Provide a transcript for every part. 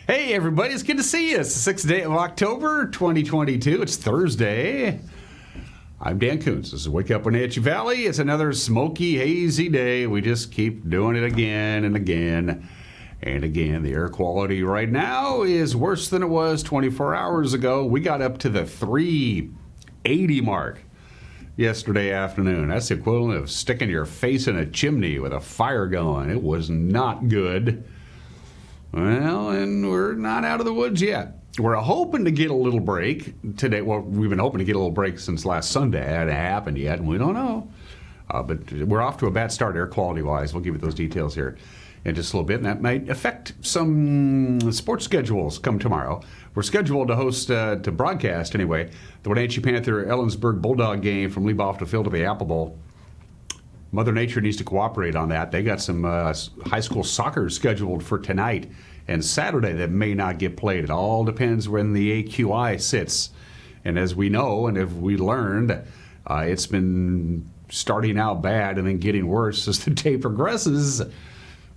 Hey, everybody, it's good to see you. It's the 6th day of October, 2022. It's Thursday. I'm Dan Coons. This is Wake Up Wenatchee Valley. It's another smoky, hazy day. We just keep doing it again and again and again. The air quality right now is worse than it was 24 hours ago. We got up to the 380 mark yesterday afternoon. That's the equivalent of sticking your face in a chimney with a fire going. It was not good. Well, and we're not out of the woods yet. We're hoping to get a little break today. Well, we've been hoping to get a little break since last Sunday. It hasn't happened yet, and we don't know. But we're off to a bad start air quality-wise. We'll give you those details here in just a little bit, and that might affect some sports schedules come tomorrow. We're scheduled to host, to broadcast anyway, the Wenatchee Panther Ellensburg Bulldog game from Leboff to Field to the Apple Bowl. Mother Nature needs to cooperate on that. They got some high school soccer scheduled for tonight and Saturday that may not get played. It all depends when the AQI sits. And as we know, and have we learned, it's been starting out bad and then getting worse as the day progresses.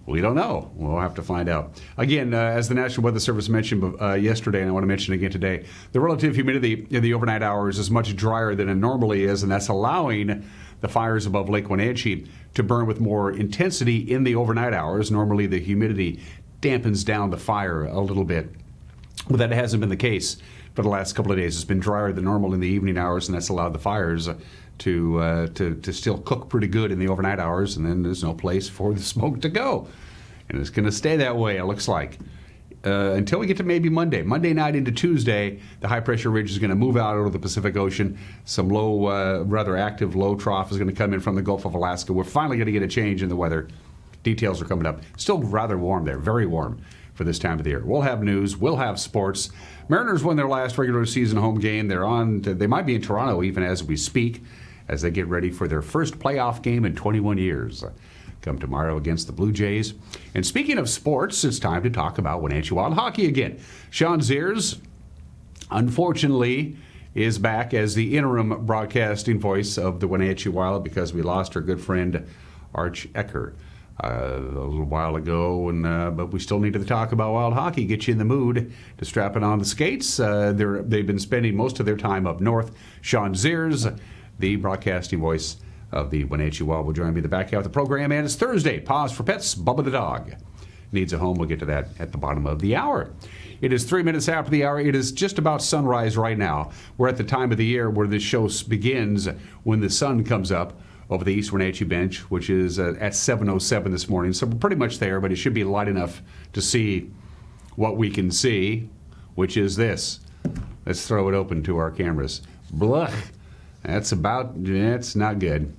We don't know. We'll have to find out. Again, as the National Weather Service mentioned yesterday, and I want to mention again today, the relative humidity in the overnight hours is much drier than it normally is, and that's allowing the fires above Lake Wenatchee to burn with more intensity in the overnight hours. Normally, the humidity dampens down the fire a little bit, but that hasn't been the case for the last couple of days. It's been drier than normal in the evening hours, and that's allowed the fires to still cook pretty good in the overnight hours, and then there's no place for the smoke to go. And it's going to stay that way, it looks like, until we get to maybe Monday. Monday night into Tuesday, the high-pressure ridge is going to move out over the Pacific Ocean. Some low, rather active low trough is going to come in from the Gulf of Alaska. We're finally going to get a change in the weather. Details are coming up. Still rather warm there, very warm for this time of the year. We'll have news. We'll have sports. Mariners won their last regular season home game. They might be in Toronto even as we speak, as they get ready for their first playoff game in 21 years. Come tomorrow against the Blue Jays. And speaking of sports, it's time to talk about Wenatchee Wild hockey again. Sean Ziers, unfortunately, is back as the interim broadcasting voice of the Wenatchee Wild because we lost our good friend Arch Ecker a little while ago, but we still needed to talk about Wild hockey, get you in the mood to strap it on the skates. They've been spending most of their time up north. Sean Ziers, the broadcasting voice of the Wenatchee Wild, will join me the back half of the program, and it's Thursday. Pause for pets. Bubba the dog needs a home. We'll get to that at the bottom of the hour. It is 3 minutes after the hour. It is just about sunrise right now. We're at the time of the year where this show begins when the sun comes up over the East Wenatchee bench, which is at 7:07 this morning. So we're pretty much there, but it should be light enough to see what we can see, which is this. Let's throw it open to our cameras. Blah. That's not good.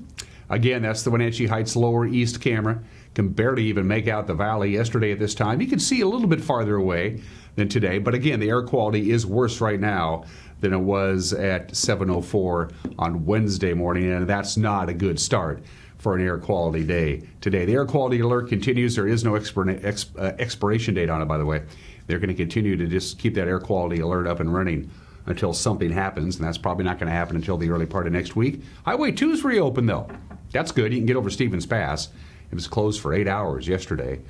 Again, that's the Wenatchee Heights Lower East camera. Can barely even make out the valley yesterday at this time. You can see a little bit farther away than today, but again, the air quality is worse right now than it was at 7:04 on Wednesday morning, and that's not a good start for an air quality day today. The air quality alert continues. There is no expiration date on it, by the way. They're going to continue to just keep that air quality alert up and running until something happens, and that's probably not going to happen until the early part of next week. Highway 2 is reopened, though. That's good. You can get over Stevens Pass. It was closed for 8 hours yesterday,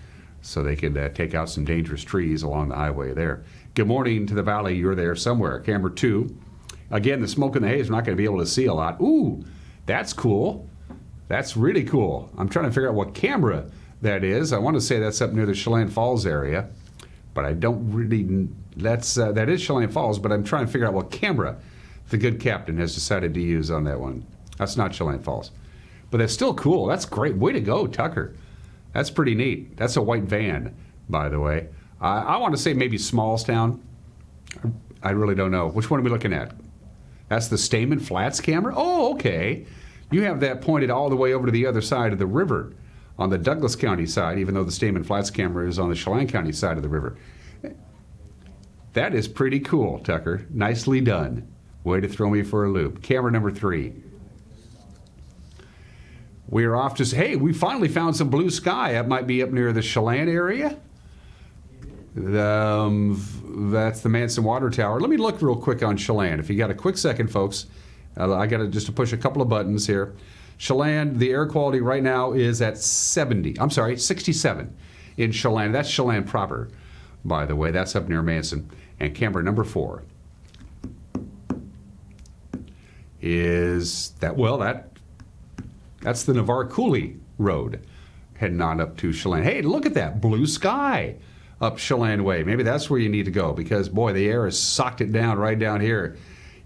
so they could take out some dangerous trees along the highway there. Good morning to the valley. You're there somewhere. Camera 2. Again, the smoke and the haze, we're not going to be able to see a lot. Ooh, that's cool. That's really cool. I'm trying to figure out what camera that is. I want to say that's up near the Chelan Falls area, but I don't really... that is Chelan Falls, but I'm trying to figure out what camera the good captain has decided to use on that one. That's not Chelan Falls. But that's still cool. That's great. Way to go, Tucker. That's pretty neat. That's a white van, by the way. I want to say maybe Smallstown. I really don't know. Which one are we looking at? That's the Stamen Flats camera? Oh, okay. You have that pointed all the way over to the other side of the river on the Douglas County side, even though the Stamen Flats camera is on the Chelan County side of the river. That is pretty cool, Tucker. Nicely done. Way to throw me for a loop. Camera number 3. We're off to say, hey, we finally found some blue sky. That might be up near the Chelan area. That's the Manson Water Tower. Let me look real quick on Chelan. If you got a quick second, folks, I got to push a couple of buttons here. Chelan, the air quality right now is at 67 in Chelan. That's Chelan proper. by the way. That's up near Manson. And camera number 4 is that, well, that's the Navarre Coulee Road heading on up to Chelan. Hey, look at that blue sky up Chelan Way. Maybe that's where you need to go because, boy, the air has socked it down right down here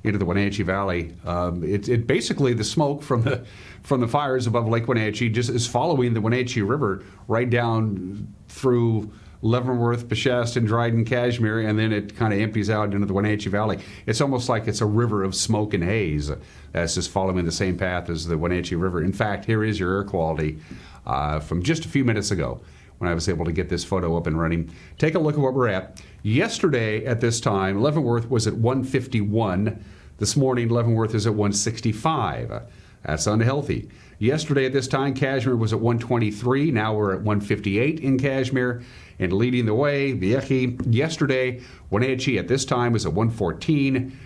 into the Wenatchee Valley. It basically, the smoke from the fires above Lake Wenatchee just is following the Wenatchee River right down through Leavenworth, Peshastin, Dryden, Cashmere, and then it kind of empties out into the Wenatchee Valley. It's almost like it's a river of smoke and haze that's just following the same path as the Wenatchee River. In fact, here is your air quality from just a few minutes ago when I was able to get this photo up and running. Take a look at what we're at. Yesterday at this time, Leavenworth was at 151. This morning, Leavenworth is at 165. That's unhealthy. Yesterday at this time, Cashmere was at 123. Now we're at 158 in Cashmere. And leading the way, Viechi. Yesterday, Wenatchee at this time was at 114,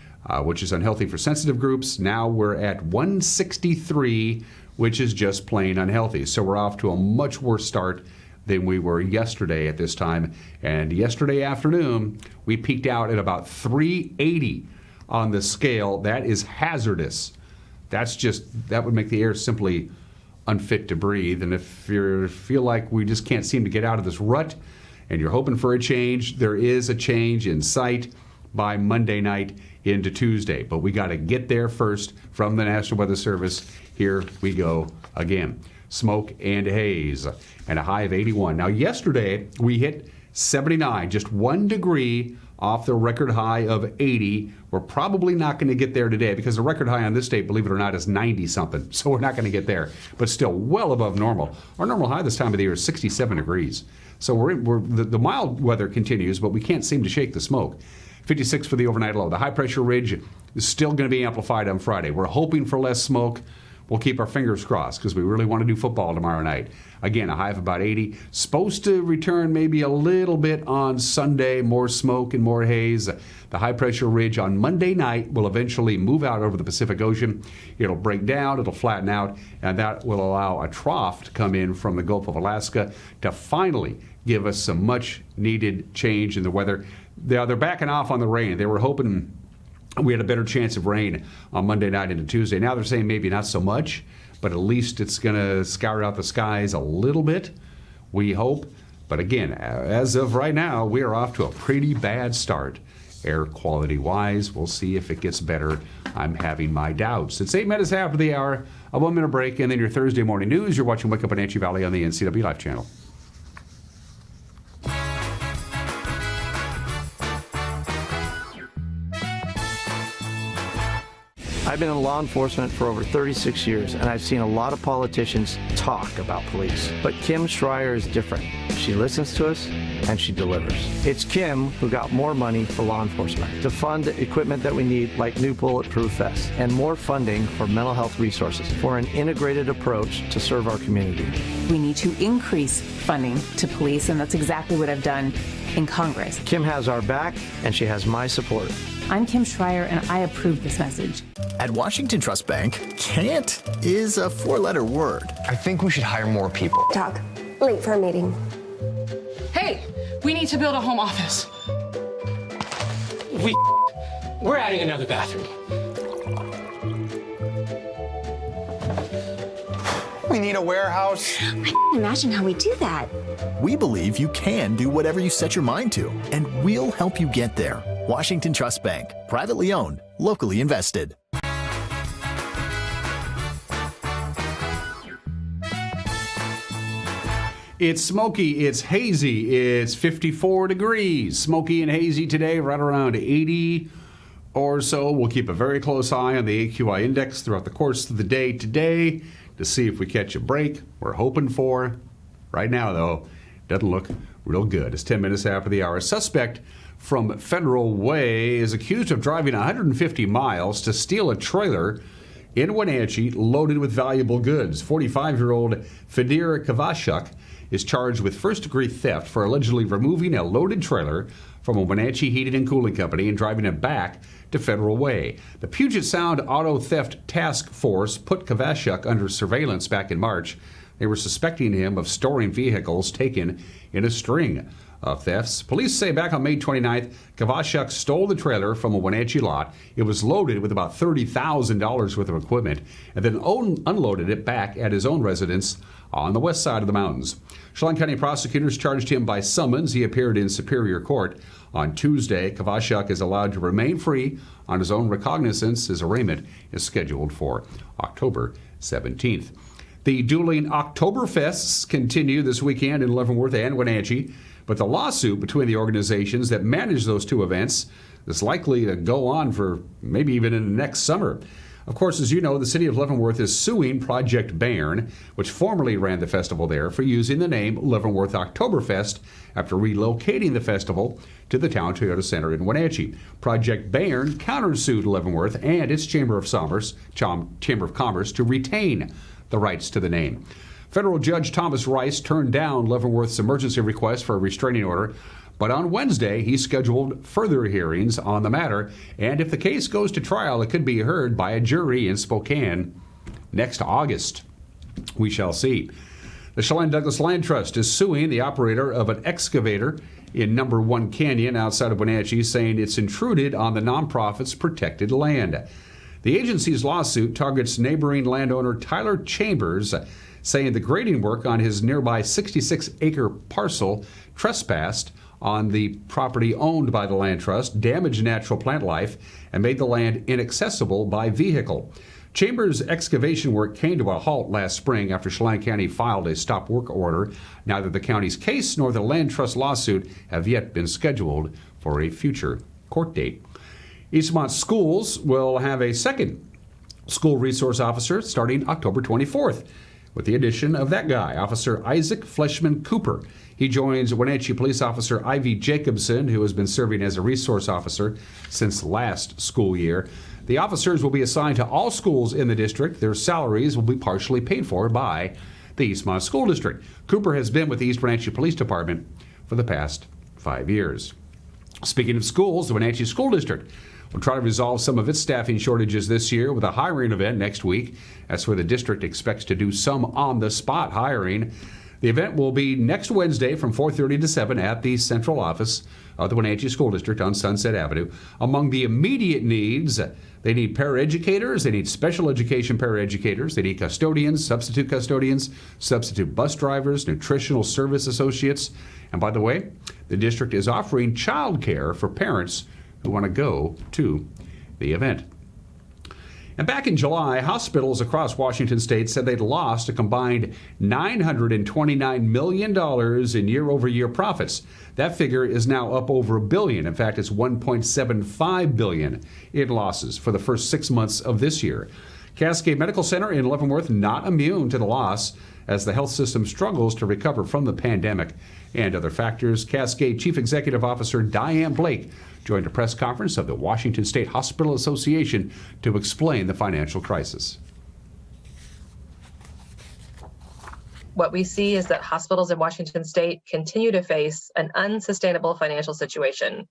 which is unhealthy for sensitive groups. Now we're at 163, which is just plain unhealthy. So we're off to a much worse start than we were yesterday at this time. And yesterday afternoon, we peaked out at about 380 on the scale. That is hazardous. That would make the air simply unfit to breathe. And if you feel like we just can't seem to get out of this rut and you're hoping for a change, there is a change in sight by Monday night into Tuesday. But we got to get there first from the National Weather Service. Here we go again. Smoke and haze and a high of 81. Now, yesterday we hit 79, just 1 degree off the record high of 80. We're probably not going to get there today because the record high on this date, believe it or not, is 90-something. So we're not going to get there, but still well above normal. Our normal high this time of the year is 67 degrees. So the mild weather continues, but we can't seem to shake the smoke. 56 for the overnight low. The high-pressure ridge is still going to be amplified on Friday. We're hoping for less smoke. We'll keep our fingers crossed because we really want to do football tomorrow night. Again, a high of about 80. Supposed to return maybe a little bit on Sunday, more smoke and more haze. The high-pressure ridge on Monday night will eventually move out over the Pacific Ocean. It'll break down, it'll flatten out, and that will allow a trough to come in from the Gulf of Alaska to finally give us some much-needed change in the weather. They're backing off on the rain. They were hoping we had a better chance of rain on Monday night into Tuesday. Now they're saying maybe not so much, but at least it's going to scour out the skies a little bit, we hope. But again, as of right now, we are off to a pretty bad start. Air quality-wise, we'll see if it gets better. I'm having my doubts. It's 8 minutes after the hour, a 1-minute break, and then your Thursday morning news. You're watching Wake Up in Wenatchee Valley on the NCW Life channel. I've been in law enforcement for over 36 years, and I've seen a lot of politicians talk about police. But Kim Schreier is different. She listens to us, and she delivers. It's Kim who got more money for law enforcement to fund the equipment that we need, like new bulletproof vests, and more funding for mental health resources for an integrated approach to serve our community. We need to increase funding to police, and that's exactly what I've done in Congress. Kim has our back, and she has my support. I'm Kim Schreier, and I approve this message. At Washington Trust Bank, can't is a 4-letter word. I think we should hire more people. Doc, late for a meeting. Hey, we need to build a home office. We're adding another bathroom. We need a warehouse. I can't imagine how we do that. We believe you can do whatever you set your mind to, and we'll help you get there. Washington Trust Bank, privately owned, locally invested. It's smoky, it's hazy, it's 54 degrees. Smoky and hazy today, right around 80 or so. We'll keep a very close eye on the AQI index throughout the course of the day today to see if we catch a break. We're hoping for. Right now, though, doesn't look real good. It's 10 minutes after the hour. A suspect from Federal Way is accused of driving 150 miles to steal a trailer in Wenatchee loaded with valuable goods. 45-year-old Fedor Kavashuk is charged with first-degree theft for allegedly removing a loaded trailer from a Wenatchee heating and cooling company and driving it back to Federal Way. The Puget Sound Auto Theft Task Force put Kavashuk under surveillance back in March. They were suspecting him of storing vehicles taken in a string of thefts. Police say back on May 29th, Kavashuk stole the trailer from a Wenatchee lot. It was loaded with about $30,000 worth of equipment and then unloaded it back at his own residence on the west side of the mountains. Chelan County prosecutors charged him by summons. He appeared in Superior Court on Tuesday. Kavashuk is allowed to remain free on his own recognizance. His arraignment is scheduled for October 17th. The dueling Oktoberfests continue this weekend in Leavenworth and Wenatchee, but the lawsuit between the organizations that manage those two events is likely to go on for maybe even in the next summer. Of course, as you know, the city of Leavenworth is suing Project Bayern, which formerly ran the festival there, for using the name Leavenworth Oktoberfest after relocating the festival to the Town Toyota Center in Wenatchee. Project Bayern countersued Leavenworth and its Chamber of Commerce to retain the rights to the name. Federal Judge Thomas Rice turned down Leavenworth's emergency request for a restraining order, but on Wednesday he scheduled further hearings on the matter, and if the case goes to trial, it could be heard by a jury in Spokane next August. We shall see. The Chelan Douglas Land Trust is suing the operator of an excavator in Number 1 Canyon outside of Wenatchee, saying it's intruded on the nonprofit's protected land. The agency's lawsuit targets neighboring landowner Tyler Chambers, saying the grading work on his nearby 66-acre parcel trespassed on the property owned by the land trust, damaged natural plant life, and made the land inaccessible by vehicle. Chambers' excavation work came to a halt last spring after Chelan County filed a stop work order. Neither the county's case nor the land trust lawsuit have yet been scheduled for a future court date. Eastmont Schools will have a second school resource officer starting October 24th, with the addition of that guy, Officer Isaac Fleshman Cooper. He joins Wenatchee Police Officer Ivy Jacobson, who has been serving as a resource officer since last school year. The officers will be assigned to all schools in the district. Their salaries will be partially paid for by the Eastmont School District. Cooper has been with the East Wenatchee Police Department for the past 5 years. Speaking of schools, the Wenatchee School District will try to resolve some of its staffing shortages this year with a hiring event next week. That's where the district expects to do some on-the-spot hiring. The event will be next Wednesday from 4:30 to 7 at the central office of the Wenatchee School District on Sunset Avenue. Among the immediate needs, they need paraeducators, they need special education paraeducators, they need custodians, substitute bus drivers, nutritional service associates. And by the way, the district is offering childcare for parents who want to go to the event. And back in July, hospitals across Washington state said they'd lost a combined $929 million in year-over-year profits. That figure is now up over $1 billion. In fact, it's $1.75 billion in losses for the first 6 months of this year. Cascade Medical Center in Leavenworth not immune to the loss as the health system struggles to recover from the pandemic and other factors. Cascade Chief Executive Officer Diane Blake joined a press conference of the Washington State Hospital Association to explain the financial crisis. What we see is that hospitals in Washington State continue to face an unsustainable financial situation.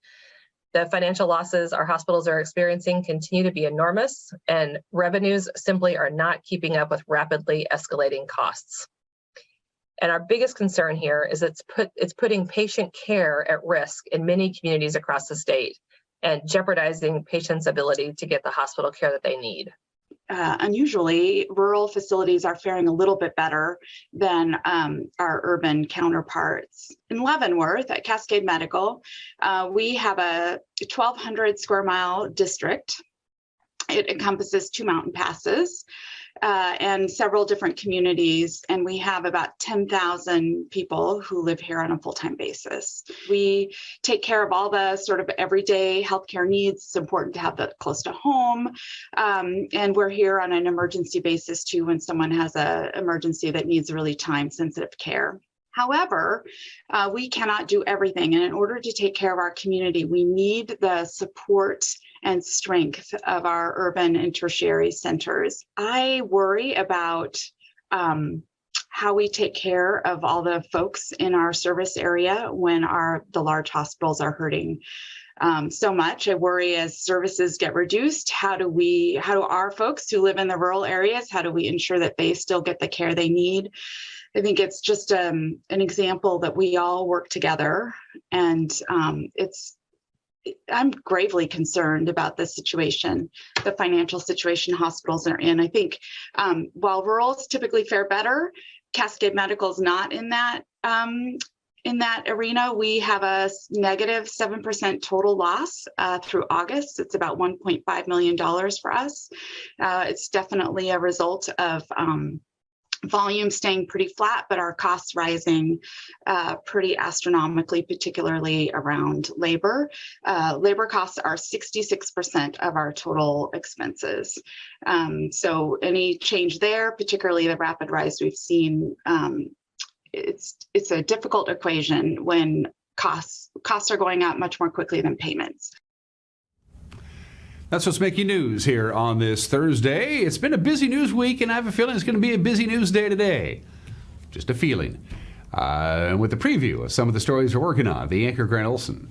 The financial losses our hospitals are experiencing continue to be enormous, and revenues simply are not keeping up with rapidly escalating costs. And our biggest concern here is it's putting patient care at risk in many communities across the state and jeopardizing patients' ability to get the hospital care that they need. Unusually, rural facilities are faring a little bit better than our urban counterparts. In Leavenworth at Cascade Medical, we have a 1,200 square mile district. It encompasses 2 mountain passes and several different communities, and we have about 10,000 people who live here on a full-time basis. We take care of all the sort of everyday healthcare needs. It's important to have that close to home, and we're here on an emergency basis too when someone has an emergency that needs really time-sensitive care. However, we cannot do everything, and in order to take care of our community, we need the support and strength of our urban and tertiary centers. I worry about how we take care of all the folks in our service area when the large hospitals are hurting so much. I worry as services get reduced, how do our folks who live in the rural areas, how do we ensure that they still get the care they need? I think it's just an example that we all work together, and I'm gravely concerned about the situation, the financial situation hospitals are in. I think while rurals typically fare better, Cascade Medical is not in that arena. We have a negative 7% total loss through August. It's about $1.5 million for us. It's definitely a result of volume staying pretty flat, but our costs rising pretty astronomically, particularly around labor. Labor costs are 66% of our total expenses. So any change there, particularly the rapid rise we've seen, it's a difficult equation when costs are going up much more quickly than payments. That's what's making news here on this Thursday. It's been a busy news week, and I have a feeling it's going to be a busy news day today. Just a feeling. And with the preview of some of the stories we're working on, the anchor Grant Olson.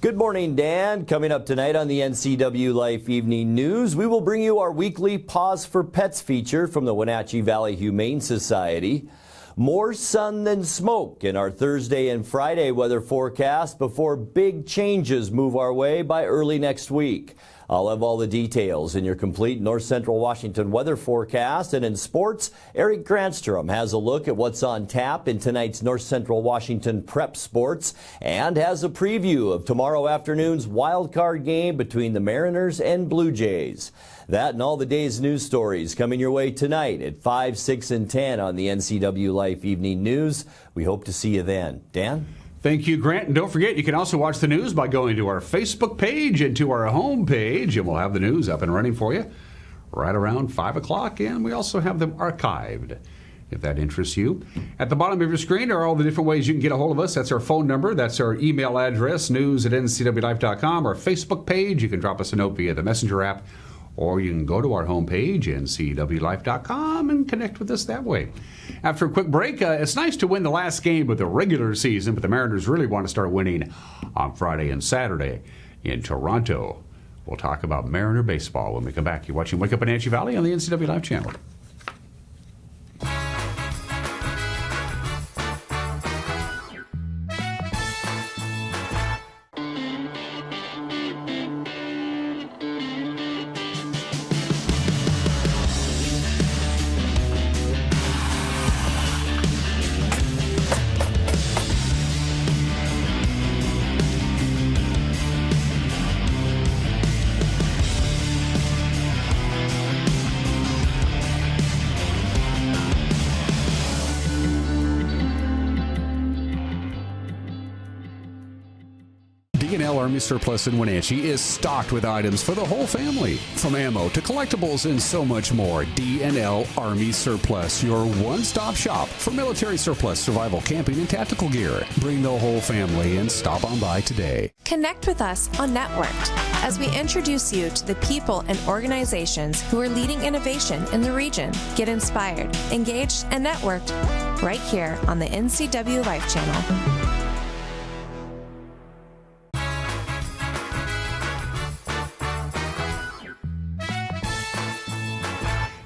Good morning, Dan. Coming up tonight on the NCW Life Evening News, we will bring you our weekly Pause for Pets feature from the Wenatchee Valley Humane Society. More sun than smoke in our Thursday and Friday weather forecast before big changes move our way by early next week. I'll have all the details in your complete North Central Washington weather forecast. And in sports, Eric Granstrom has a look at what's on tap in tonight's North Central Washington prep sports and has a preview of tomorrow afternoon's wild card game between the Mariners and Blue Jays. That and all the day's news stories coming your way tonight at 5, 6, and 10 on the NCW Life Evening News. We hope to see you then. Dan? Thank you, Grant. And don't forget, you can also watch the news by going to our Facebook page and to our home page, and we'll have the news up and running for you right around 5 o'clock. And we also have them archived, if that interests you. At the bottom of your screen are all the different ways you can get a hold of us. That's our phone number. That's our email address, news@ncwlife.com. Our Facebook page, you can drop us a note via the Messenger app, or you can go to our homepage, ncwlife.com, and connect with us that way. After a quick break, it's nice to win the last game of the regular season, but the Mariners really want to start winning on Friday and Saturday in Toronto. We'll talk about Mariner baseball when we come back. You're watching Wake Up Wenatchee Valley on the NCW Live channel. D&L Army Surplus in Wenatchee is stocked with items for the whole family. From ammo to collectibles and so much more, D&L Army Surplus, your one-stop shop for military surplus, survival, camping, and tactical gear. Bring the whole family and stop on by today. Connect with us on Networked as we introduce you to the people and organizations who are leading innovation in the region. Get inspired, engaged, and networked right here on the NCW Life channel.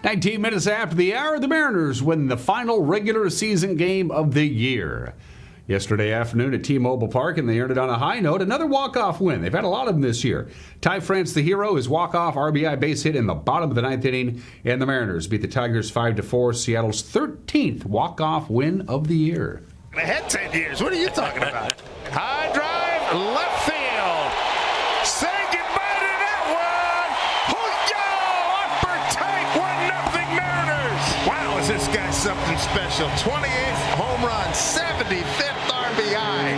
19 minutes after the hour, the Mariners win the final regular season game of the year. Yesterday afternoon at T-Mobile Park, and they earned it on a high note. Another walk-off win. They've had a lot of them this year. Ty France, the hero, his walk-off RBI base hit in the bottom of the ninth inning, and the Mariners beat the Tigers 5-4, Seattle's 13th walk-off win of the year. Ahead 10 years. What are you talking about? High drive, left field. Say goodbye to that one. Hoo-yo! Upper tight, 1-0 Mariners. Wow, is this guy something special? 28th home run, 75th RBI.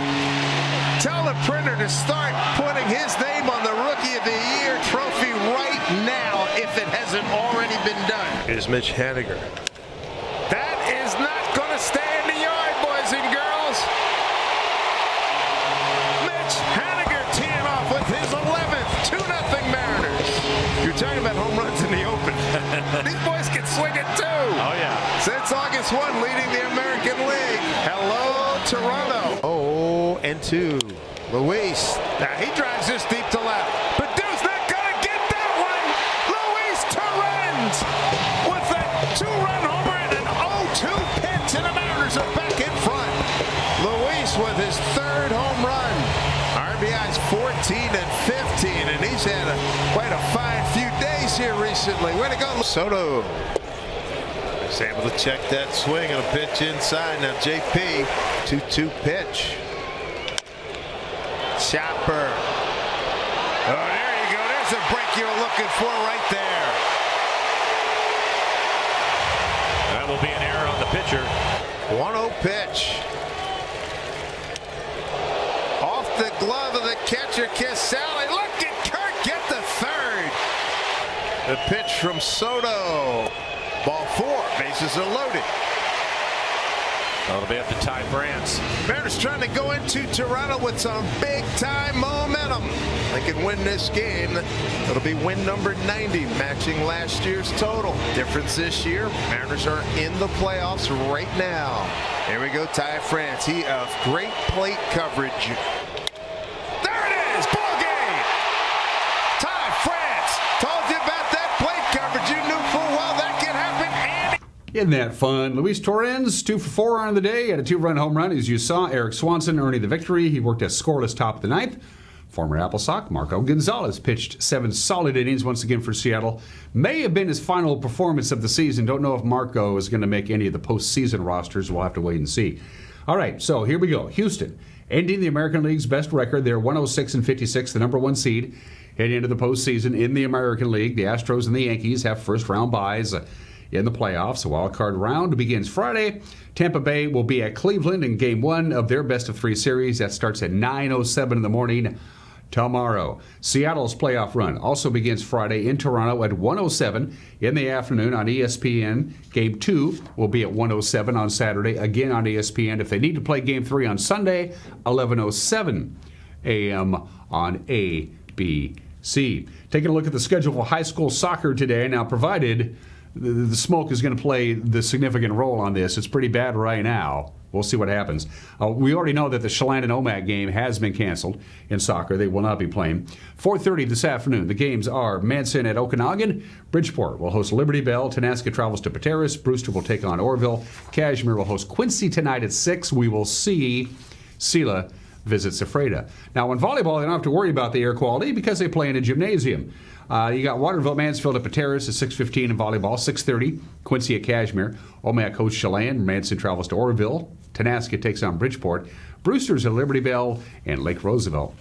Tell the printer to start putting his name on the Rookie of the Year trophy right now if it hasn't already been done. Here's Mitch Haniger. That is not going to stay in the yard, boys and girls. Mitch Haniger teeing off with his 11th, 2-0 Mariners. You're talking about home runs in the open. These boys can swing it too. Oh, yeah. Since August 1, leading the American League. Hello, Toronto. 0-2. Luis. Now he drives this deep to left. But Dude's not going to get that one. Luis Torrens with a 2-run homer and an 0-2 pitch 14-15, and he's had quite a fine few days here recently. Way to go, Soto. He's able to check that swing and a pitch inside. Now JP, 2-2 pitch. Chopper. Oh, there you go. There's the break you were looking for right there. That will be an error on the pitcher. 1-0 pitch. Off the glove of the catcher, Casale. Look at Kirk get the third. The pitch from Soto. Ball 4. Bases are loaded. It'll be up to Ty France. Mariners trying to go into Toronto with some big-time momentum. They can win this game. It'll be win number 90, matching last year's total. Difference this year, Mariners are in the playoffs right now. Here we go, Ty France. He of great plate coverage. There it is, ball game. Ty France told you about that plate coverage. You knew full well that can happen. And Isn't that fun? Luis Torrens, 2 for 4 on the day, had a 2-run home run. As you saw, Eric Swanson earning the victory. He worked a scoreless top of the ninth. Former Apple Sox Marco Gonzalez pitched 7 solid innings once again for Seattle. May have been his final performance of the season. Don't know if Marco is going to make any of the postseason rosters. We'll have to wait and see. All right, so here we go. Houston, ending the American League's best record. They're 106-56, the number 1 seed. Heading into the postseason in the American League. The Astros and the Yankees have first-round byes in the playoffs. The wild card round begins Friday. Tampa Bay will be at Cleveland in Game 1 of their best-of-3 series. That starts at 9:07 in the morning tomorrow. Seattle's playoff run also begins Friday in Toronto at 1:07 in the afternoon on ESPN. Game 2 will be at 1:07 on Saturday, again on ESPN. If they need to play Game 3 on Sunday, 11:07 a.m. on ABC. Taking a look at the schedule for high school soccer today. Now, provided the smoke is going to play the significant role on this. It's pretty bad right now. We'll see what happens. We already know that the Chelan and Omak game has been canceled in soccer. They will not be playing. 4:30 this afternoon. The games are Manson at Okanagan. Bridgeport will host Liberty Bell. Tenasca travels to Pateros. Brewster will take on Orville. Kashmir will host Quincy tonight at 6. We will see Sela visit Safreda. Now, in volleyball, they don't have to worry about the air quality because they play in a gymnasium. You got Waterville, Mansfield at Pateros at 6:15 in volleyball, 6:30, Quincy at Kashmir. Omak hosts Chelan. Manson travels to Orville. Tenasca takes on Bridgeport. Brewster's at Liberty Bell, and Lake Roosevelt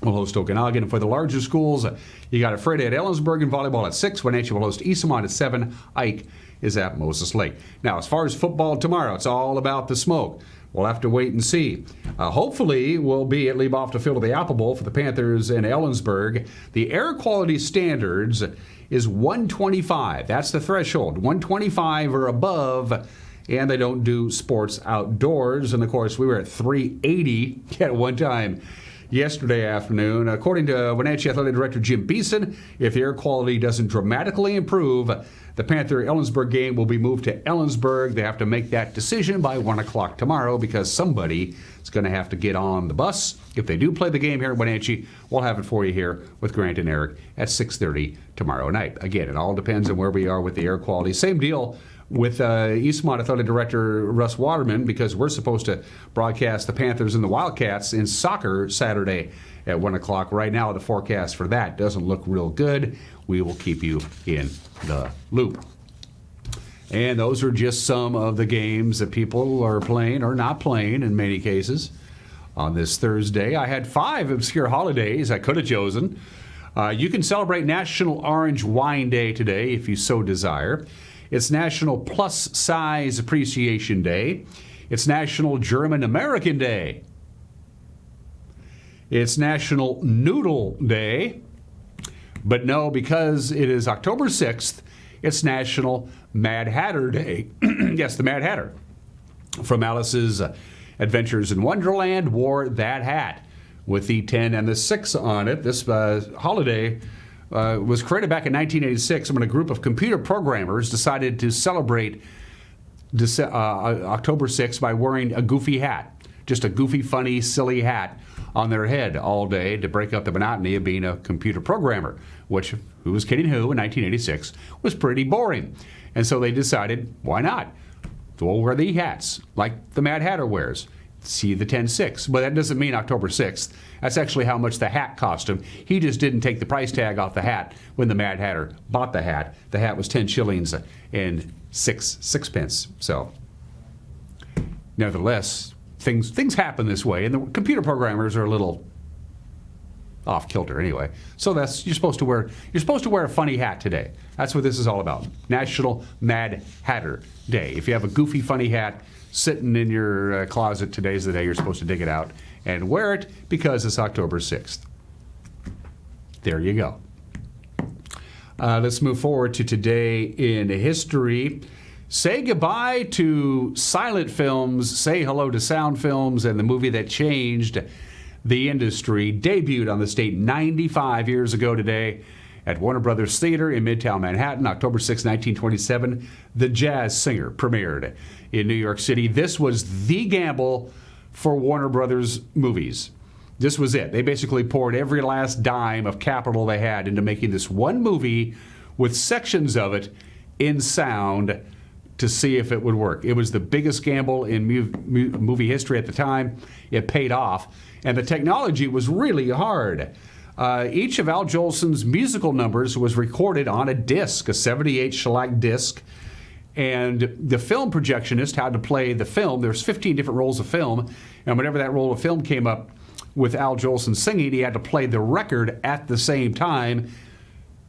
will host Okanagan. And for the larger schools, you got Ephrata at Ellensburg in volleyball at 6. Wenatchee will host Eastmont at 7. Ike is at Moses Lake. Now, as far as football tomorrow, it's all about the smoke. We'll have to wait and see. Hopefully, we'll be at Liebhoff Field of the Apple Bowl for the Panthers in Ellensburg. The air quality standards is 125. That's the threshold. 125 or above, and they don't do sports outdoors. And, of course, we were at 380 at one time yesterday afternoon. According to Wenatchee Athletic Director Jim Beeson, if the air quality doesn't dramatically improve, the Panther-Ellensburg game will be moved to Ellensburg. They have to make that decision by 1 o'clock tomorrow because somebody is going to have to get on the bus. If they do play the game here at Wenatchee, we'll have it for you here with Grant and Eric at 6:30 tomorrow night. Again, it all depends on where we are with the air quality. Same deal with Eastmont Athletic Director Russ Waterman, because we're supposed to broadcast the Panthers and the Wildcats in soccer Saturday at 1 o'clock. Right now, the forecast for that doesn't look real good. We will keep you in the loop. And those are just some of the games that people are playing or not playing in many cases. On this Thursday, I had 5 obscure holidays I could have chosen. You can celebrate National Orange Wine Day today if you so desire. It's National Plus Size Appreciation Day. It's National German American Day. It's National Noodle Day. But no, because it is October 6th, it's National Mad Hatter Day. Yes, the Mad Hatter from Alice's Adventures in Wonderland wore that hat with the 10 and the 6 on it. This holiday was created back in 1986 when a group of computer programmers decided to celebrate October 6th by wearing a goofy hat. Just a goofy, funny, silly hat on their head all day to break up the monotony of being a computer programmer, which, who was kidding who, in 1986, was pretty boring. And so they decided, why not? We'll wear the hats like the Mad Hatter wears. See the 10-6. But that doesn't mean October 6th. That's actually how much the hat cost him. He just didn't take the price tag off the hat when the Mad Hatter bought the hat. The hat was 10 shillings and sixpence. So, nevertheless, things happen this way, and the computer programmers are a little off kilter anyway. So you're supposed to wear a funny hat today. That's what this is all about. National Mad Hatter Day. If you have a goofy funny hat sitting in your closet, today's the day you're supposed to dig it out and wear it because it's October 6th. There you go. Let's move forward to today in history. Say goodbye to silent films, say hello to sound films, and the movie that changed the industry debuted on the state 95 years ago today at Warner Brothers Theater in Midtown Manhattan, October 6, 1927. The Jazz Singer premiered in New York City. This was the gamble for Warner Brothers movies. This was it. They basically poured every last dime of capital they had into making this one movie with sections of it in sound to see if it would work. It was the biggest gamble in movie history at the time. It paid off. And the technology was really hard. Each of Al Jolson's musical numbers was recorded on a disc, a 78 shellac disc. And the film projectionist had to play the film. There's 15 different rolls of film. And whenever that roll of film came up with Al Jolson singing, he had to play the record at the same time.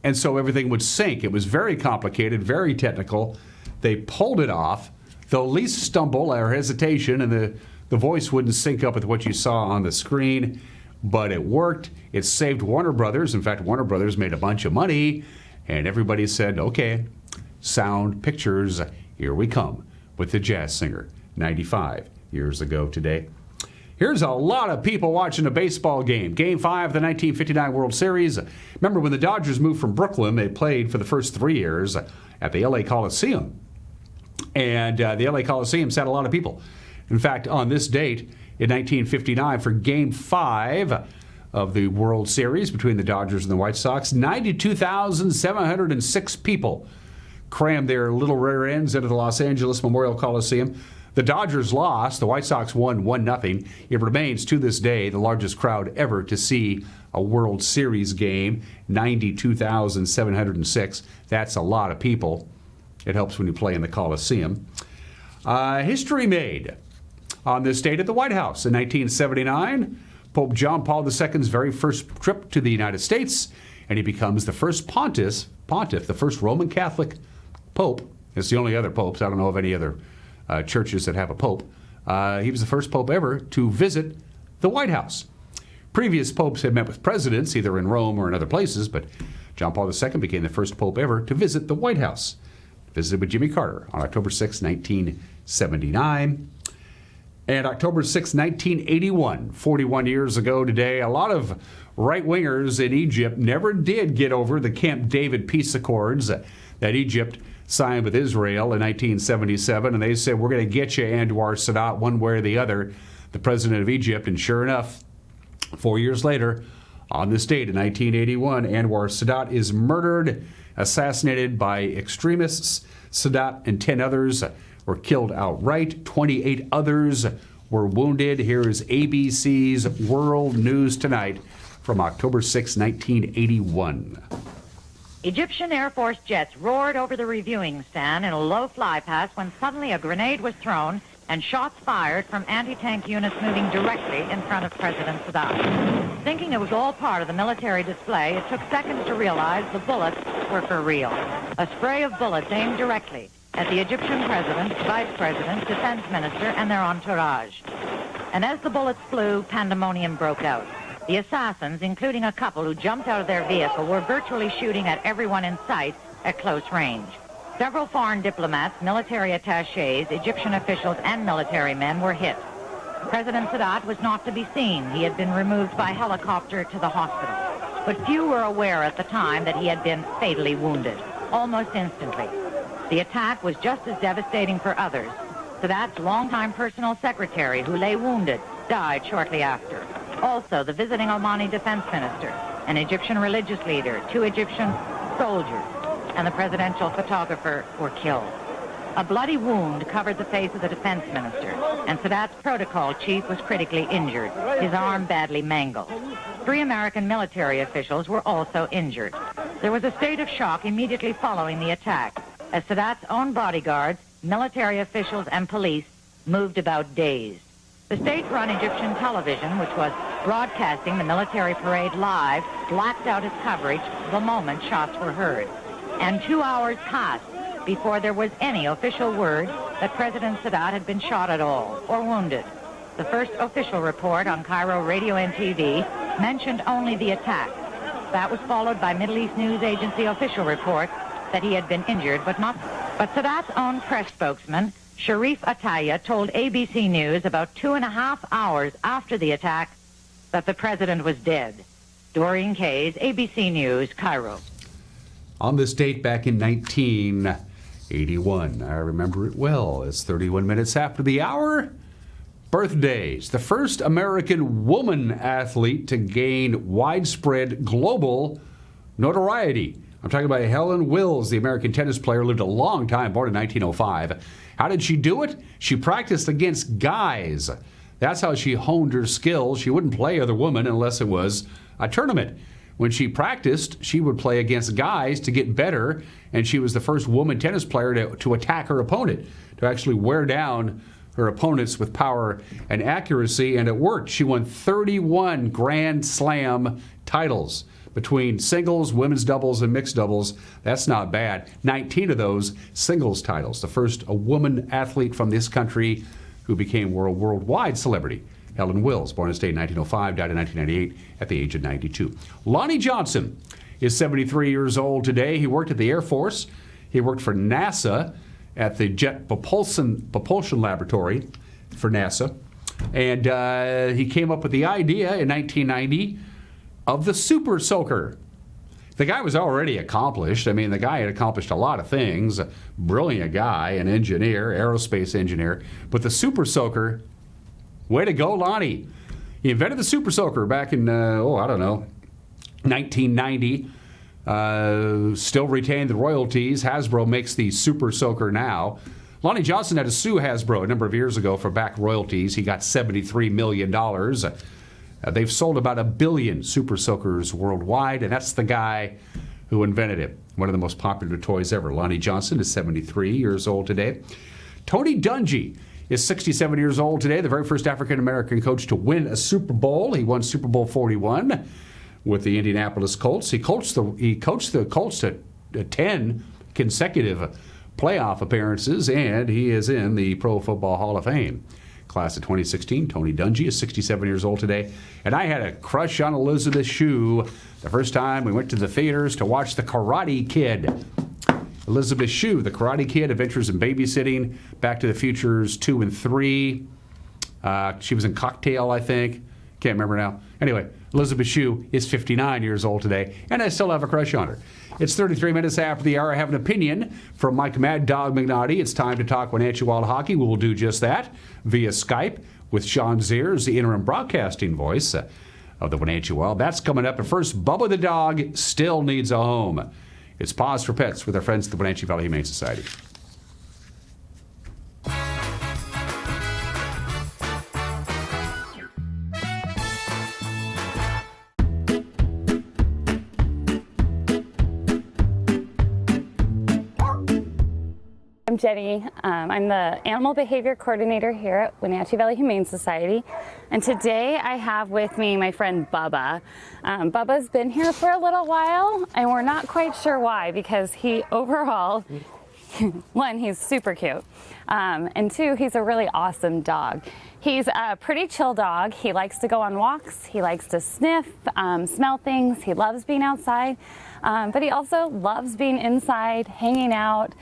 And so everything would sync. It was very complicated, very technical. They pulled it off. The least stumble or hesitation, and the voice wouldn't sync up with what you saw on the screen, but it worked. It saved Warner Brothers. In fact, Warner Brothers made a bunch of money, and everybody said, okay, Sound Pictures, here we come with The Jazz Singer, 95 years ago today. Here's a lot of people watching a baseball game. Game 5 of the 1959 World Series. Remember, when the Dodgers moved from Brooklyn, they played for the first 3 years at the LA Coliseum. And the LA Coliseum sat a lot of people. In fact, on this date, in 1959, for Game 5 of the World Series between the Dodgers and the White Sox, 92,706 people crammed their little rear ends into the Los Angeles Memorial Coliseum. The Dodgers lost. The White Sox won 1-0. It remains, to this day, the largest crowd ever to see a World Series game, 92,706. That's a lot of people. It helps when you play in the Coliseum. History made on this date at the White House in 1979. Pope John Paul II's very first trip to the United States, and he becomes the first pontiff, the first Roman Catholic pope. It's the only other popes. I don't know of any other churches that have a pope. He was the first pope ever to visit the White House. Previous popes had met with presidents, either in Rome or in other places, but John Paul II became the first pope ever to visit the White House. Visited with Jimmy Carter on October 6, 1979. And October 6, 1981, 41 years ago today, a lot of right-wingers in Egypt never did get over the Camp David peace accords that Egypt signed with Israel in 1977. And they said, we're going to get you, Anwar Sadat, one way or the other, the president of Egypt. And sure enough, 4 years later, on this date in 1981, Anwar Sadat is murdered, assassinated by extremists. Sadat and 10 others were killed outright. 28 others were wounded. Here is ABC's World News Tonight from October 6, 1981. Egyptian Air Force jets roared over the reviewing stand in a low fly pass when suddenly a grenade was thrown and shots fired from anti-tank units moving directly in front of President Sadat. Thinking it was all part of the military display, it took seconds to realize the bullets were for real. A spray of bullets aimed directly at the Egyptian president, vice president, defense minister, and their entourage. And as the bullets flew, pandemonium broke out. The assassins, including a couple who jumped out of their vehicle, were virtually shooting at everyone in sight at close range. Several foreign diplomats, military attachés, Egyptian officials, and military men were hit. President Sadat was not to be seen. He had been removed by helicopter to the hospital. But few were aware at the time that he had been fatally wounded, almost instantly. The attack was just as devastating for others. Sadat's longtime personal secretary, who lay wounded, died shortly after. Also, the visiting Omani defense minister, an Egyptian religious leader, 2 Egyptian soldiers, and the presidential photographer were killed. A bloody wound covered the face of the defense minister, and Sadat's protocol chief was critically injured, his arm badly mangled. 3 American military officials were also injured. There was a state of shock immediately following the attack, as Sadat's own bodyguards, military officials, and police moved about dazed. The state-run Egyptian television, which was broadcasting the military parade live, blacked out its coverage the moment shots were heard. And 2 hours passed before there was any official word that President Sadat had been shot at all or wounded. The first official report on Cairo radio and TV mentioned only the attack. That was followed by Middle East News Agency official reports that he had been injured, but Sadat's own press spokesman, Sharif Ataya, told ABC News about 2.5 hours after the attack that the president was dead. Doreen Kays, ABC News, Cairo. On this date back in 1981, I remember it well. It's 31 minutes after the hour. Birthdays. The first American woman athlete to gain widespread global notoriety. I'm talking about Helen Wills, the American tennis player, lived a long time, born in 1905. How did she do it? She practiced against guys. That's how she honed her skills. She wouldn't play other women unless it was a tournament. When she practiced, she would play against guys to get better, and she was the first woman tennis player to attack her opponent, to actually wear down her opponents with power and accuracy, and it worked. She won 31 Grand Slam titles between singles, women's doubles, and mixed doubles. That's not bad. 19 of those singles titles. The first a woman athlete from this country who became worldwide celebrity. Helen Wills, born and stayed in 1905, died in 1998 at the age of 92. Lonnie Johnson is 73 years old today. He worked at the Air Force. He worked for NASA at the Jet Propulsion Laboratory for NASA. And he came up with the idea in 1990 of the Super Soaker. The guy was already accomplished. I mean, the guy had accomplished a lot of things. A brilliant guy, an engineer, aerospace engineer. But the Super Soaker, way to go, Lonnie. He invented the Super Soaker back in, 1990. Still retained the royalties. Hasbro makes the Super Soaker now. Lonnie Johnson had to sue Hasbro a number of years ago for back royalties. He got $73 million. They've sold about 1 billion Super Soakers worldwide, and that's the guy who invented it. One of the most popular toys ever. Lonnie Johnson is 73 years old today. Tony Dungy is 67 years old today, the very first African-American coach to win a Super Bowl. He won Super Bowl 41 with the Indianapolis Colts. He coached the Colts to 10 consecutive playoff appearances, and he is in the Pro Football Hall of Fame. Class of 2016, Tony Dungy is 67 years old today. And I had a crush on Elizabeth Shue the first time we went to the theaters to watch The Karate Kid. Elizabeth Shue, The Karate Kid, Adventures in Babysitting, Back to the Futures 2 and 3. She was in Cocktail, I think. Can't remember now. Anyway, Elizabeth Shue is 59 years old today, and I still have a crush on her. It's 33 minutes after the hour. I have an opinion from Mike Mad Dog McNaughty. It's time to talk Wenatchee Wild hockey. We will do just that via Skype with Sean Ziers, the interim broadcasting voice of the Wenatchee Wild. That's coming up. But first, Bubba the dog still needs a home. It's Pause for Pets with our friends at the Wenatchee Valley Humane Society. I'm Jenny. I'm the Animal Behavior Coordinator here at Wenatchee Valley Humane Society. And today I have with me my friend Bubba. Bubba's been here for a little while, and we're not quite sure why, because he overall, one, he's super cute, and two, he's a really awesome dog. He's a pretty chill dog. He likes to go on walks. He likes to sniff, smell things. He loves being outside, but he also loves being inside, hanging out,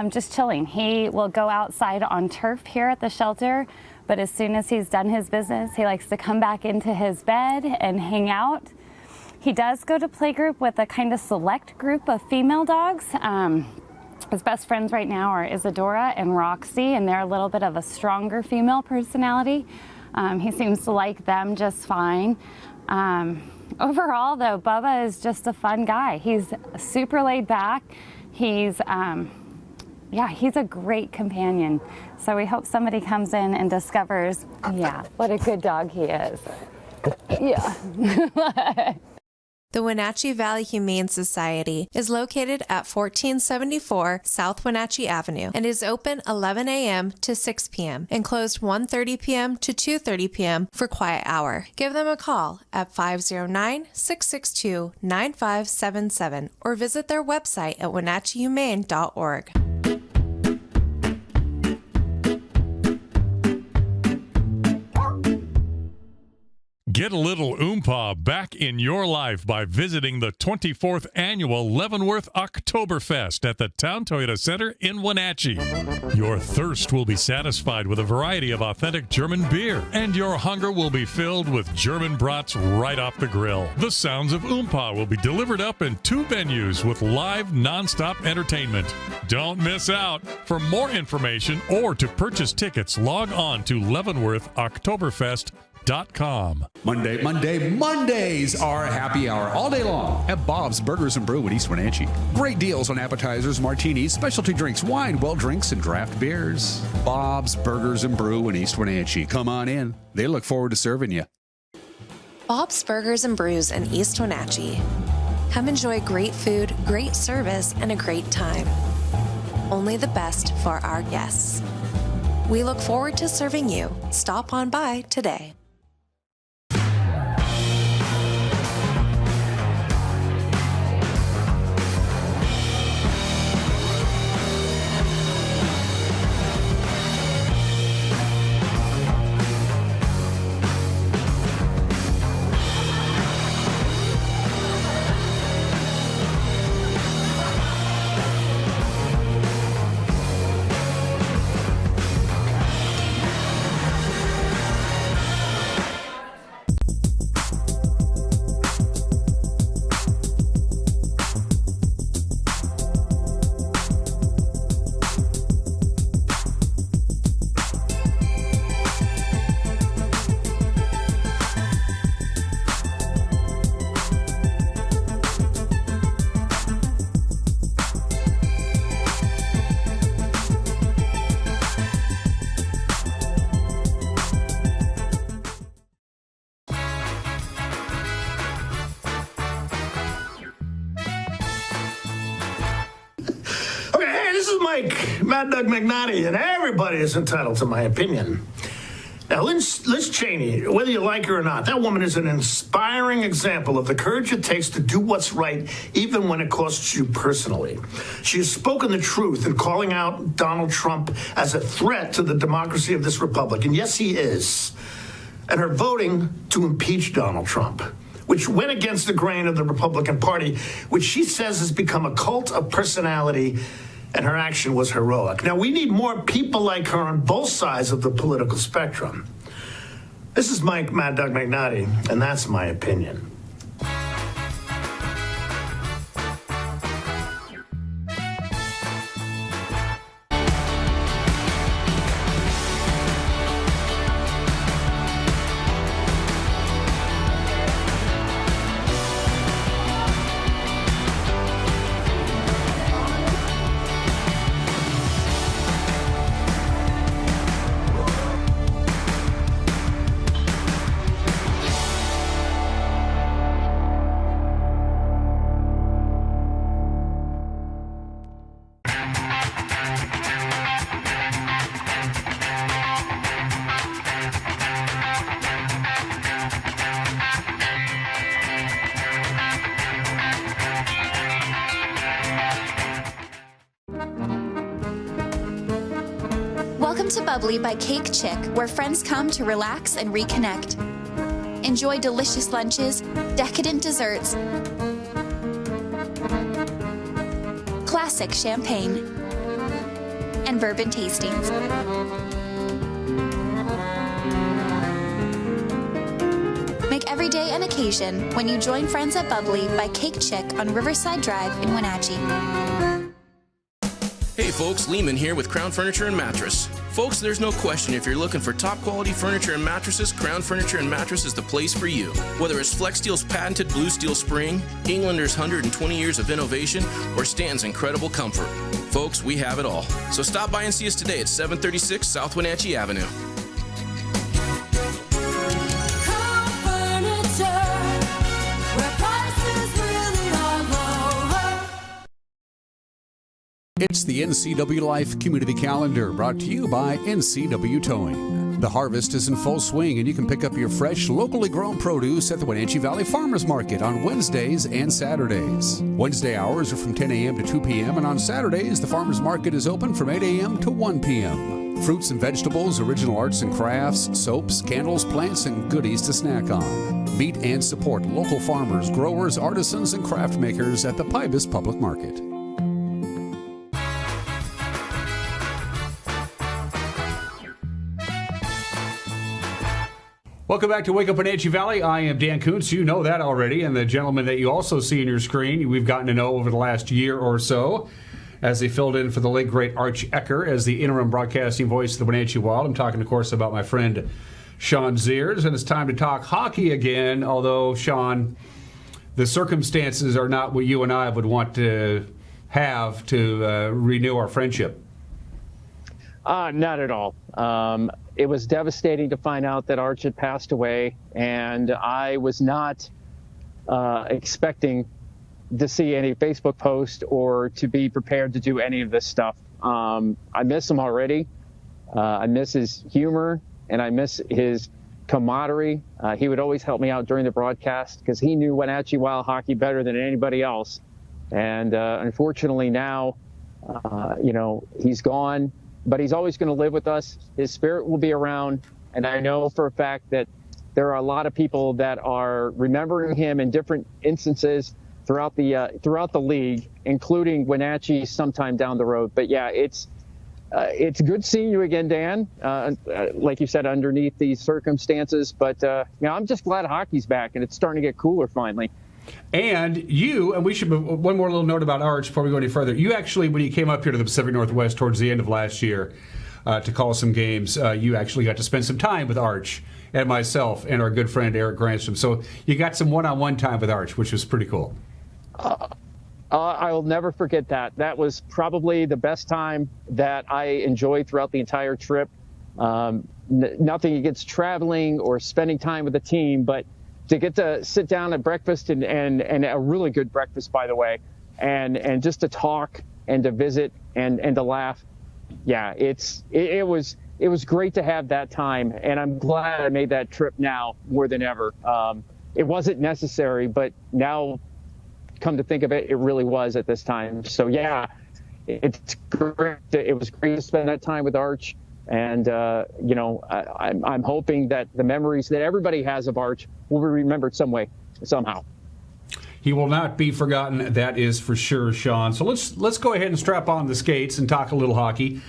just chilling. He will go outside on turf here at the shelter, but as soon as he's done his business, he likes to come back into his bed and hang out. He does go to playgroup with a kind of select group of female dogs. His best friends right now are Isadora and Roxy, and they're a little bit of a stronger female personality. He seems to like them just fine. Overall, though, Bubba is just a fun guy. He's super laid back. He's yeah, he's a great companion. So we hope somebody comes in and discovers, yeah, what a good dog he is. Yeah. The Wenatchee Valley Humane Society is located at 1474 South Wenatchee Avenue and is open 11 a.m. to 6 p.m. and closed 1:30 p.m. to 2:30 p.m. for quiet hour. Give them a call at 509-662-9577 or visit their website at wenatcheehumane.org. Get a little oompah back in your life by visiting the 24th Annual Leavenworth Oktoberfest at the Town Toyota Center in Wenatchee. Your thirst will be satisfied with a variety of authentic German beer, and your hunger will be filled with German brats right off the grill. The sounds of oompah will be delivered up in 2 venues with live, non-stop entertainment. Don't miss out. For more information or to purchase tickets, log on to LeavenworthOktoberfest.com. Mondays are happy hour all day long at Bob's Burgers and Brew in East Wenatchee. Great deals on appetizers, martinis, specialty drinks, wine, well drinks, and draft beers. Bob's Burgers and Brew in East Wenatchee. Come on in. They look forward to serving you. Bob's Burgers and Brews in East Wenatchee. Come enjoy great food, great service, and a great time. Only the best for our guests. We look forward to serving you. Stop on by today. Mad Doug McNaughty, and everybody is entitled to my opinion. Now, Liz Cheney, whether you like her or not, that woman is an inspiring example of the courage it takes to do what's right, even when it costs you personally. She has spoken the truth in calling out Donald Trump as a threat to the democracy of this republic, and yes, he is. And her voting to impeach Donald Trump, which went against the grain of the Republican Party, which she says has become a cult of personality, and her action was heroic. Now, we need more people like her on both sides of the political spectrum. This is Mike Mad Doug McNaughty, and that's my opinion. Welcome to Bubbly by Cake Chick, where friends come to relax and reconnect. Enjoy delicious lunches, decadent desserts, classic champagne, and bourbon tastings. Make every day an occasion when you join friends at Bubbly by Cake Chick on Riverside Drive in Wenatchee. Hey folks, Lehman here with Crown Furniture and Mattress. Folks, there's no question if you're looking for top quality furniture and mattresses, Crown Furniture and Mattress is the place for you. Whether it's Flex Steel's patented blue steel spring, Englander's 120 years of innovation, or Stan's incredible comfort. Folks, we have it all. So stop by and see us today at 736 South Wenatchee Avenue. It's the NCW Life Community Calendar, brought to you by NCW Towing. The harvest is in full swing, and you can pick up your fresh, locally grown produce at the Wenatchee Valley Farmers Market on Wednesdays and Saturdays. Wednesday hours are from 10 a.m. to 2 p.m., and on Saturdays, the Farmers Market is open from 8 a.m. to 1 p.m. Fruits and vegetables, original arts and crafts, soaps, candles, plants, and goodies to snack on. Meet and support local farmers, growers, artisans, and craft makers at the Pybus Public Market. Welcome back to Wake Up Wenatchee Valley. I am Dan Kuntz. You know that already. And the gentleman that you also see on your screen, we've gotten to know over the last year or so as they filled in for the late, great Arch Ecker as the interim broadcasting voice of the Wenatchee Wild. I'm talking, of course, about my friend Sean Ziers. And it's time to talk hockey again, although, Sean, the circumstances are not what you and I would want to have to renew our friendship. Not at all. It was devastating to find out that Arch had passed away, and I was not expecting to see any Facebook post or to be prepared to do any of this stuff. I miss him already. I miss his humor, and I miss his camaraderie. He would always help me out during the broadcast because he knew Wenatchee Wild hockey better than anybody else. And unfortunately now, he's gone. But he's always going to live with us. His spirit will be around. And I know for a fact that there are a lot of people that are remembering him in different instances throughout the league, including Wenatchee sometime down the road. But yeah, it's good seeing you again, Dan. Like you said, underneath these circumstances. But I'm just glad hockey's back and it's starting to get cooler finally. And we should, one more little note about Arch before we go any further. You actually, when you came up here to the Pacific Northwest towards the end of last year to call some games, you actually got to spend some time with Arch and myself and our good friend Eric Granstrom. So you got some one-on-one time with Arch, which was pretty cool. I will never forget that. That was probably the best time that I enjoyed throughout the entire trip. Nothing against traveling or spending time with the team, but to get to sit down at breakfast and a really good breakfast, by the way, and just to talk and to visit and to laugh. Yeah, it was great to have that time, and I'm glad I made that trip now more than ever. It wasn't necessary, but now, come to think of it, it really was at this time. So yeah, it's great. It was great to spend that time with Arch. And, I'm hoping that the memories that everybody has of Arch will be remembered some way, somehow. He will not be forgotten, that is for sure, Sean. So let's go ahead and strap on the skates and talk a little hockey.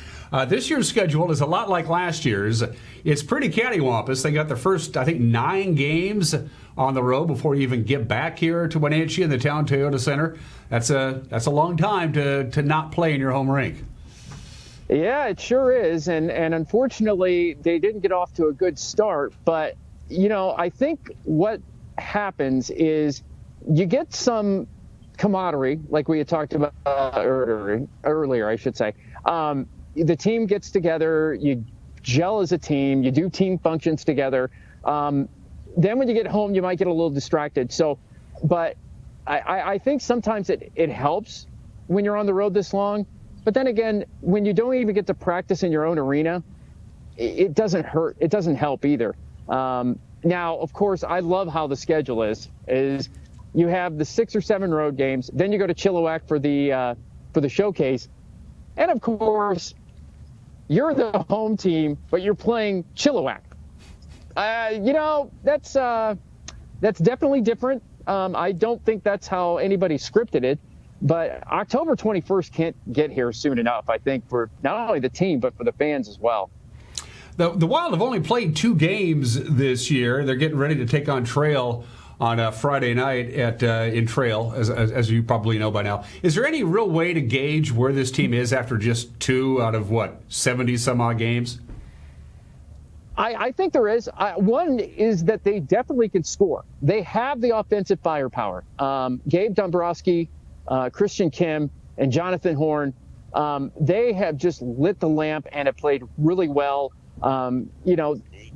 This year's schedule is a lot like last year's. It's pretty cattywampus. They got their first, 9 games on the road before you even get back here to Wenatchee in the Town Toyota Center. That's a long time to not play in your home rink. Yeah, it sure is. And unfortunately, they didn't get off to a good start. But, I think what happens is you get some camaraderie, like we had talked about earlier, I should say. The team gets together, you gel as a team, you do team functions together. Then when you get home, you might get a little distracted. But I think sometimes it helps when you're on the road this long. But then again, when you don't even get to practice in your own arena, it doesn't hurt. It doesn't help either. Now, of course, I love how the schedule is you have the 6 or 7 road games, then you go to Chilliwack for the showcase, and of course, you're the home team, but you're playing Chilliwack. That's definitely different. I don't think that's how anybody scripted it. But October 21st can't get here soon enough, I think, for not only the team, but for the fans as well. The Wild have only played 2 games this year. They're getting ready to take on Trail on a Friday night at in Trail, as you probably know by now. Is there any real way to gauge where this team is after just 2 out of, 70 some odd games? I think there is. One is that they definitely can score. They have the offensive firepower. Gabe Dombrowski, Christian Kim, and Jonathan Horn, they have just lit the lamp and have played really well.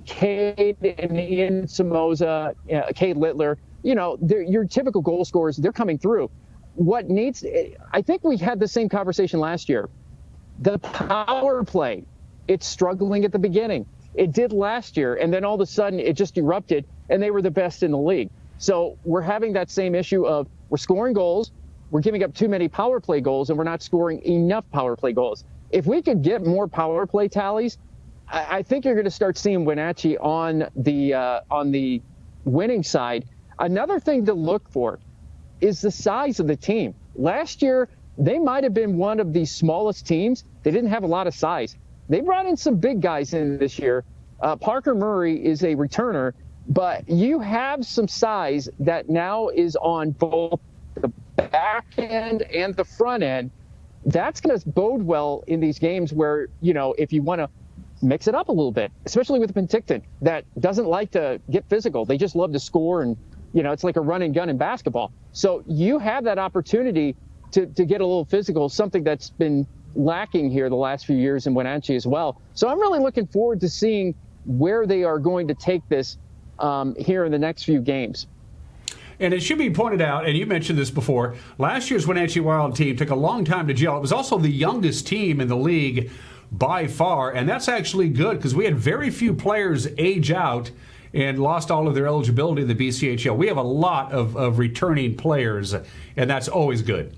Cade and Ian Somoza, Cade Littler, your typical goal scorers, they're coming through. I think we had the same conversation last year. The power play, it's struggling at the beginning. It did last year, and then all of a sudden it just erupted, and they were the best in the league. So we're having that same issue of we're scoring goals, we're giving up too many power play goals, and we're not scoring enough power play goals. If we could get more power play tallies, I think you're going to start seeing Wenatchee on the winning side. Another thing to look for is the size of the team. Last year, they might have been one of the smallest teams. They didn't have a lot of size. They brought in some big guys in this year. Parker Murray is a returner, but you have some size that now is on both the back end and the front end. That's going to bode well in these games where, if you want to mix it up a little bit, especially with Penticton that doesn't like to get physical. They just love to score, and, it's like a run and gun in basketball. So you have that opportunity to get a little physical, something that's been lacking here the last few years in Wenatchee as well. So I'm really looking forward to seeing where they are going to take this here in the next few games. And it should be pointed out, and you mentioned this before, last year's Wenatchee Wild team took a long time to gel. It was also the youngest team in the league by far, and that's actually good because we had very few players age out and lost all of their eligibility in the BCHL. We have a lot of returning players, and that's always good.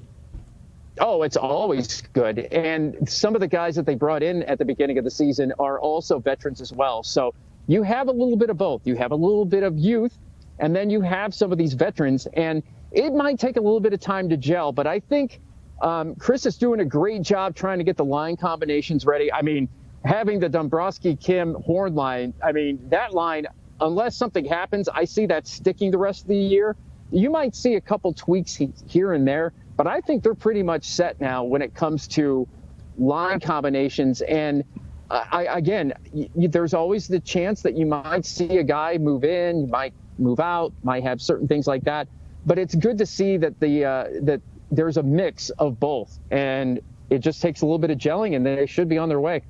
Oh, it's always good. And some of the guys that they brought in at the beginning of the season are also veterans as well. So you have a little bit of both. You have a little bit of youth, and then you have some of these veterans. And it might take a little bit of time to gel, but I think Chris is doing a great job trying to get the line combinations ready. I mean, having the Dombrowski, Kim, Horn line, that line, unless something happens, I see that sticking the rest of the year. You might see a couple tweaks here and there, but I think they're pretty much set now when it comes to line combinations. And there's always the chance that you might see a guy move in, you might move out, might have certain things like that. But it's good to see that that there's a mix of both, and it just takes a little bit of gelling, and they should be on their way.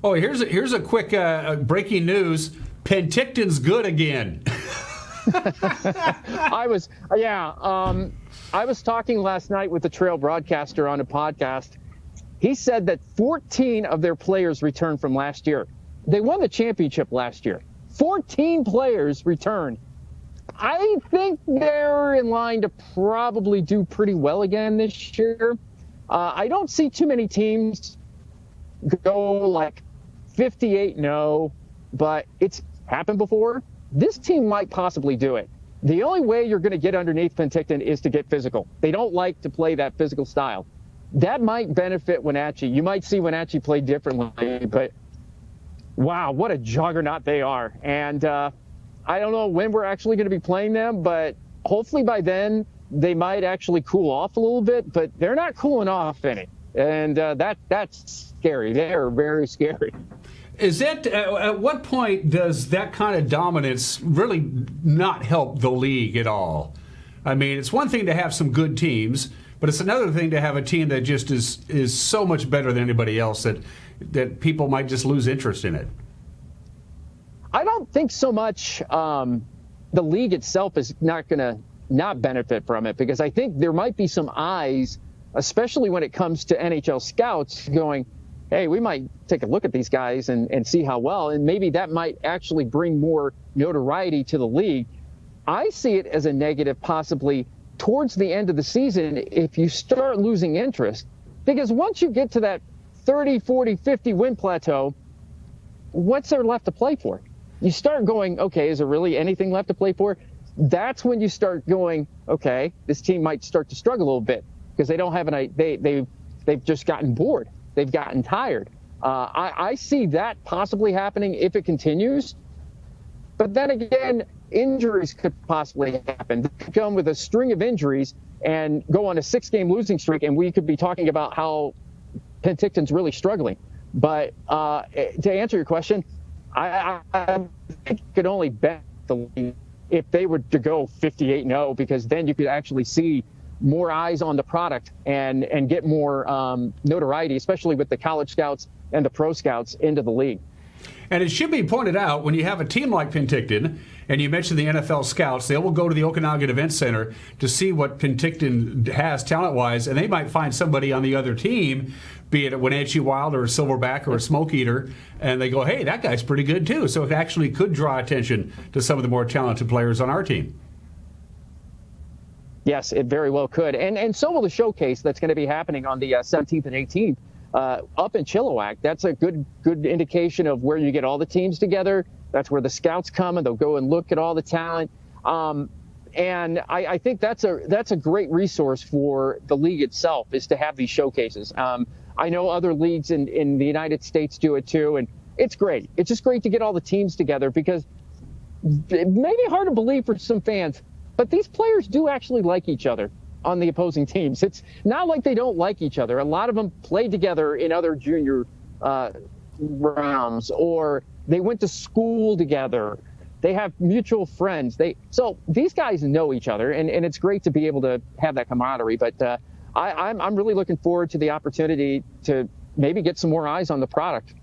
Oh, here's a quick breaking news. Penticton's good again. I was talking last night with the Trail broadcaster on a podcast. He said that 14 of their players returned from last year. They won the championship last year. 14 players returned. I think they're in line to probably do pretty well again this year. I don't see too many teams go like 58-0, but it's happened before. This team might possibly do it. The only way you're going to get underneath Penticton is to get physical. They don't like to play that physical style. That might benefit Wenatchee. You might see Wenatchee play differently, but wow, what a juggernaut they are. And I don't know when we're actually going to be playing them, but hopefully by then they might actually cool off a little bit, but they're not cooling off any. And that's scary. They're very scary. Is that at what point does that kind of dominance really not help the league at all? I mean, it's one thing to have some good teams, but it's another thing to have a team that just is so much better than anybody else that people might just lose interest in it. I don't think so much the league itself is not going to not benefit from it, because I think there might be some eyes, especially when it comes to NHL scouts, going, hey, we might take a look at these guys and see how well, and maybe that might actually bring more notoriety to the league. I see it as a negative possibly towards the end of the season if you start losing interest, because once you get to that 30, 40, 50 win plateau, what's there left to play for? You start going, okay, is there really anything left to play for? That's when you start going, okay, this team might start to struggle a little bit because they don't have they've just gotten bored. They've gotten tired. I see that possibly happening if it continues. But then again, injuries could possibly happen. They could come with a string of injuries and go on a 6-game losing streak, and we could be talking about how Penticton's really struggling. But to answer your question, I think you could only bet the league if they were to go 58-0, because then you could actually see more eyes on the product and get more notoriety, especially with the college scouts and the pro scouts into the league. And it should be pointed out, when you have a team like Penticton, and you mentioned the NFL scouts, they will go to the Okanagan Event Center to see what Penticton has talent-wise, and they might find somebody on the other team, be it a Wenatchee Wild or a Silverback or a Smoke Eater, and they go, hey, that guy's pretty good too. So it actually could draw attention to some of the more talented players on our team. Yes, it very well could. And so will the showcase that's going to be happening on the 17th and 18th. Up in Chilliwack. That's a good indication of where you get all the teams together. That's where the scouts come, and they'll go and look at all the talent. And I think that's a great resource for the league itself, is to have these showcases. I know other leagues in the United States do it too, and it's great. It's just great to get all the teams together, because it may be hard to believe for some fans, but these players do actually like each other on the opposing teams. It's not like they don't like each other. A lot of them played together in other junior rounds, or they went to school together. They have mutual friends. So these guys know each other, and it's great to be able to have that camaraderie. But I'm really looking forward to the opportunity to maybe get some more eyes on the product.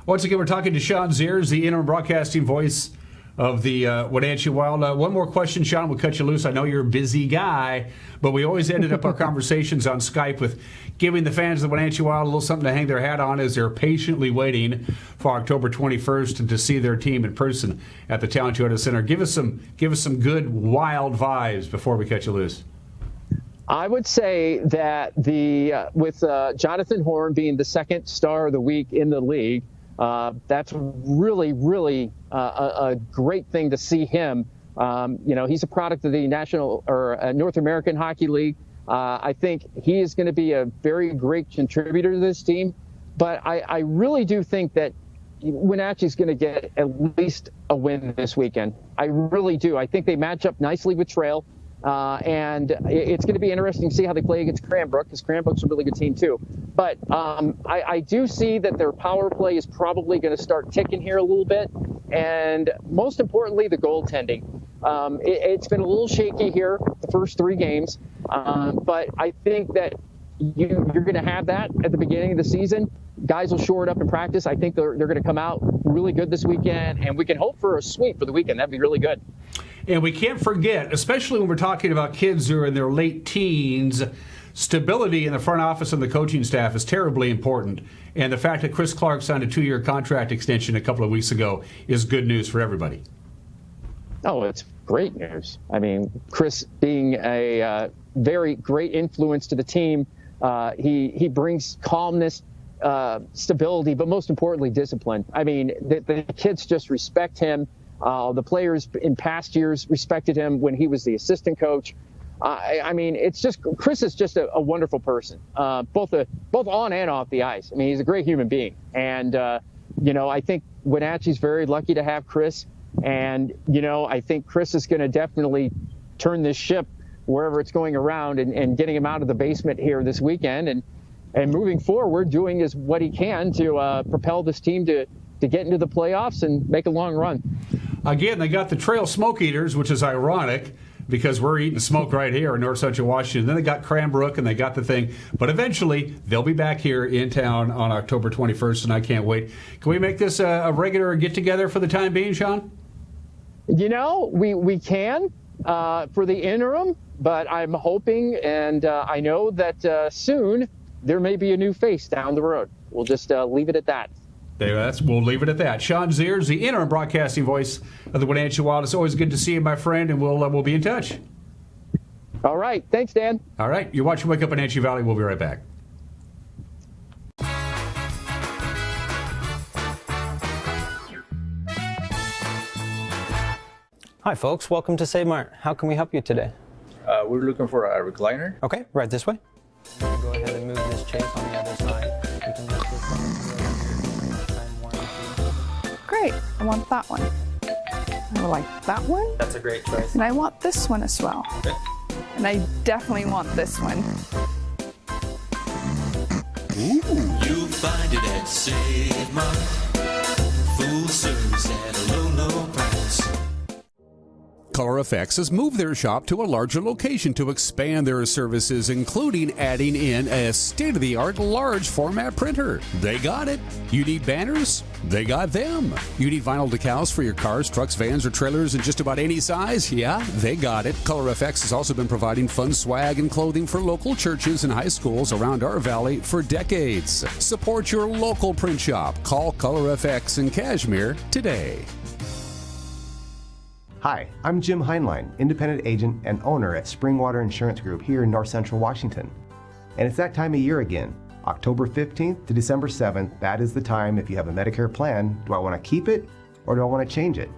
Once again, we're talking to Sean Ziers, the interim broadcasting voice of the Wenatchee Wild. One more question, Sean. We'll cut you loose. I know you're a busy guy, but we always ended up our conversations on Skype with giving the fans of the Wenatchee Wild a little something to hang their hat on as they're patiently waiting for October 21st to see their team in person at the Town Toyota Center. Give us some good Wild vibes before we cut you loose. I would say that with Jonathan Horn being the second star of the week in the league, that's really, really a great thing to see him. He's a product of the National or North American Hockey League. I think he is going to be a very great contributor to this team. But I really do think that Wenatchee's going to get at least a win this weekend. I really do. I think they match up nicely with Trail. And it's going to be interesting to see how they play against Cranbrook, because Cranbrook's a really good team too. But I do see that their power play is probably going to start ticking here a little bit. And most importantly, the goaltending. It's been a little shaky here the first 3 games. But I think that you're going to have that at the beginning of the season. Guys will shore it up in practice. I think they're going to come out really good this weekend, and we can hope for a sweep for the weekend. That'd be really good. And we can't forget, especially when we're talking about kids who are in their late teens, stability in the front office and the coaching staff is terribly important. And the fact that Chris Clark signed a 2-year contract extension a couple of weeks ago is good news for everybody. Oh, it's great news. I mean, Chris being a very great influence to the team, he brings calmness, stability, but most importantly, discipline. I mean, the kids just respect him. The players in past years respected him when he was the assistant coach. I mean, it's just Chris is just a wonderful person, both on and off the ice. I mean, he's a great human being, and I think Wenatchee's very lucky to have Chris. And I think Chris is going to definitely turn this ship wherever it's going around, and getting him out of the basement here this weekend, and moving forward, doing what he can to propel this team to get into the playoffs and make a long run. Again, they got the Trail Smoke Eaters, which is ironic because we're eating smoke right here in North Central Washington. Then they got Cranbrook, and they got the thing. But eventually, they'll be back here in town on October 21st, and I can't wait. Can we make this a regular get-together for the time being, Sean? We can for the interim, but I'm hoping, and I know that soon there may be a new face down the road. We'll just leave it at that. We'll leave it at that. Sean Ziers, the interim broadcasting voice of the Wenatchee Wild. It's always good to see you, my friend, and we'll be in touch. All right. Thanks, Dan. All right. You're watching Wake Up Wenatchee Valley. We'll be right back. Hi, folks. Welcome to Save Mart. How can we help you today? We're looking for a recliner. Okay, right this way. Go ahead and move this chase on the other side. You can lift this up. Great, I want that one. I like that one. That's a great choice. And I want this one as well. Okay. And I definitely want this one. Ooh. You'll find it at Save Mart. Full service at a low, low price. ColorFX has moved their shop to a larger location to expand their services, including adding in a state-of-the-art large format printer. They got it. You need banners? They got them. You need vinyl decals for your cars, trucks, vans, or trailers in just about any size? Yeah, they got it. ColorFX has also been providing fun swag and clothing for local churches and high schools around our valley for decades. Support your local print shop. Call ColorFX in Cashmere today. Hi, I'm Jim Heinlein, independent agent and owner at Springwater Insurance Group here in North Central Washington. And it's that time of year again. October 15th to December 7th, that is the time if you have a Medicare plan, do I want to keep it or do I want to change it?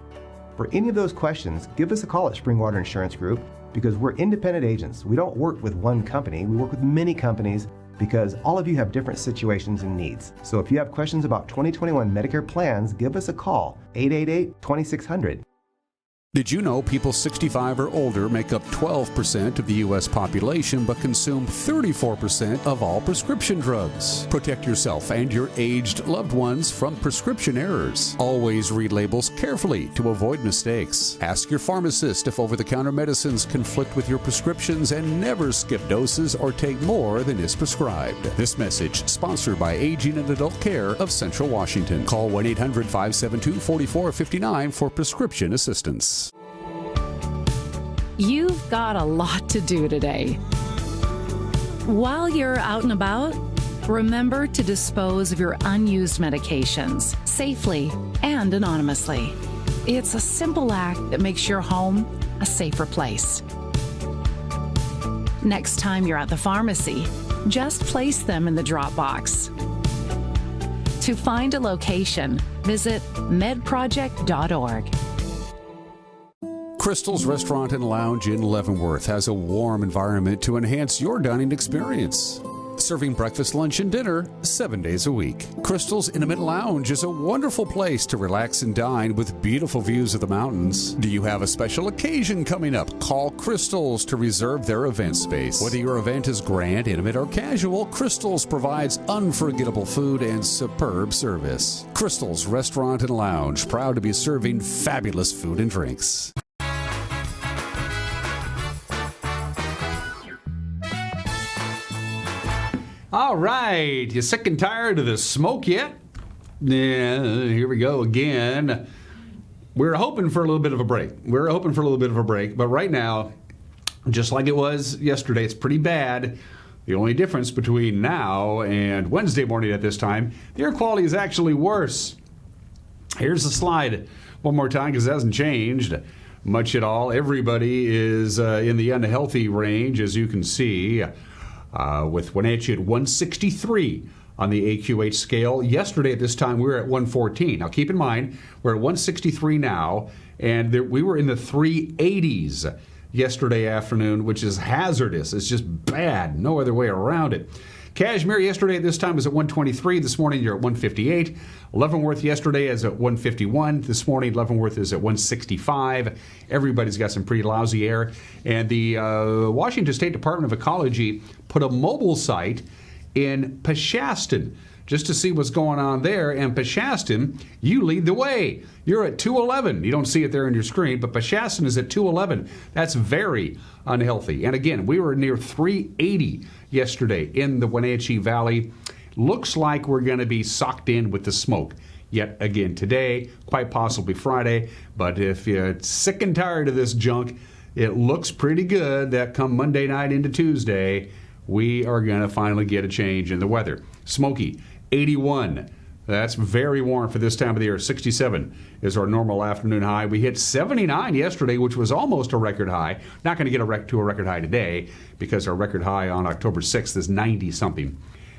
For any of those questions, give us a call at Springwater Insurance Group because we're independent agents. We don't work with one company, we work with many companies because all of you have different situations and needs. So if you have questions about 2021 Medicare plans, give us a call, 888-2600. Did you know people 65 or older make up 12% of the U.S. population but consume 34% of all prescription drugs? Protect yourself and your aged loved ones from prescription errors. Always read labels carefully to avoid mistakes. Ask your pharmacist if over-the-counter medicines conflict with your prescriptions and never skip doses or take more than is prescribed. This message sponsored by Aging and Adult Care of Central Washington. Call 1-800-572-4459 for prescription assistance. You've got a lot to do today. While you're out and about, remember to dispose of your unused medications safely and anonymously. It's a simple act that makes your home a safer place. Next time you're at the pharmacy, just place them in the drop box. To find a location, visit medproject.org. Crystal's Restaurant and Lounge in Leavenworth has a warm environment to enhance your dining experience. Serving breakfast, lunch, and dinner 7 days a week. Crystal's Intimate Lounge is a wonderful place to relax and dine with beautiful views of the mountains. Do you have a special occasion coming up? Call Crystal's to reserve their event space. Whether your event is grand, intimate, or casual, Crystal's provides unforgettable food and superb service. Crystal's Restaurant and Lounge, proud to be serving fabulous food and drinks. All right, you sick and tired of the smoke yet? Yeah, here we go again. We're hoping for a little bit of a break. But right now, just like it was yesterday, it's pretty bad. The only difference between now and Wednesday morning at this time, the air quality is actually worse. Here's the slide one more time because it hasn't changed much at all. Everybody is in the unhealthy range, as you can see. With Wenatchee at 163 on the AQH scale. Yesterday at this time, we were at 114. Now, keep in mind, we're at 163 now, and we were in the 380s yesterday afternoon, which is hazardous. It's just bad. No other way around it. Cashmere yesterday at this time was at 123. This morning, you're at 158. Leavenworth yesterday is at 151. This morning, Leavenworth is at 165. Everybody's got some pretty lousy air. And the Washington State Department of Ecology put a mobile site in Peshastin just to see what's going on there. And Peshastin, you lead the way. You're at 211. You don't see it there on your screen, but Peshastin is at 211. That's very unhealthy. And again, we were near 380 yesterday in the Wenatchee Valley. Looks like we're going to be socked in with the smoke yet again today, quite possibly Friday. But if you're sick and tired of this junk, it looks pretty good that come Monday night into Tuesday, we are going to finally get a change in the weather. Smoky, 81. That's very warm for this time of the year. 67 is our normal afternoon high. We hit 79 yesterday, which was almost a record high. Not going to get to a record high today because our record high on October 6th is 90-something.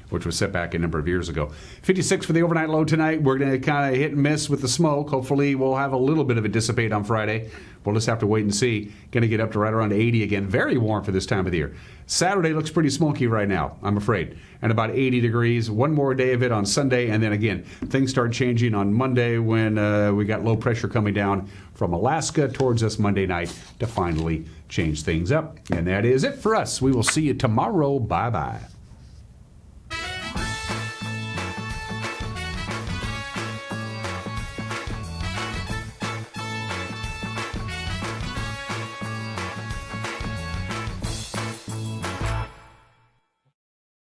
which was set back a number of years ago. 56 for the overnight low tonight. We're going to kind of hit and miss with the smoke. Hopefully, we'll have a little bit of it dissipate on Friday. We'll just have to wait and see. Going to get up to right around 80 again. Very warm for this time of the year. Saturday looks pretty smoky right now, I'm afraid. And about 80 degrees. One more day of it on Sunday. And then again, things start changing on Monday when we got low pressure coming down from Alaska towards us Monday night to finally change things up. And that is it for us. We will see you tomorrow. Bye-bye.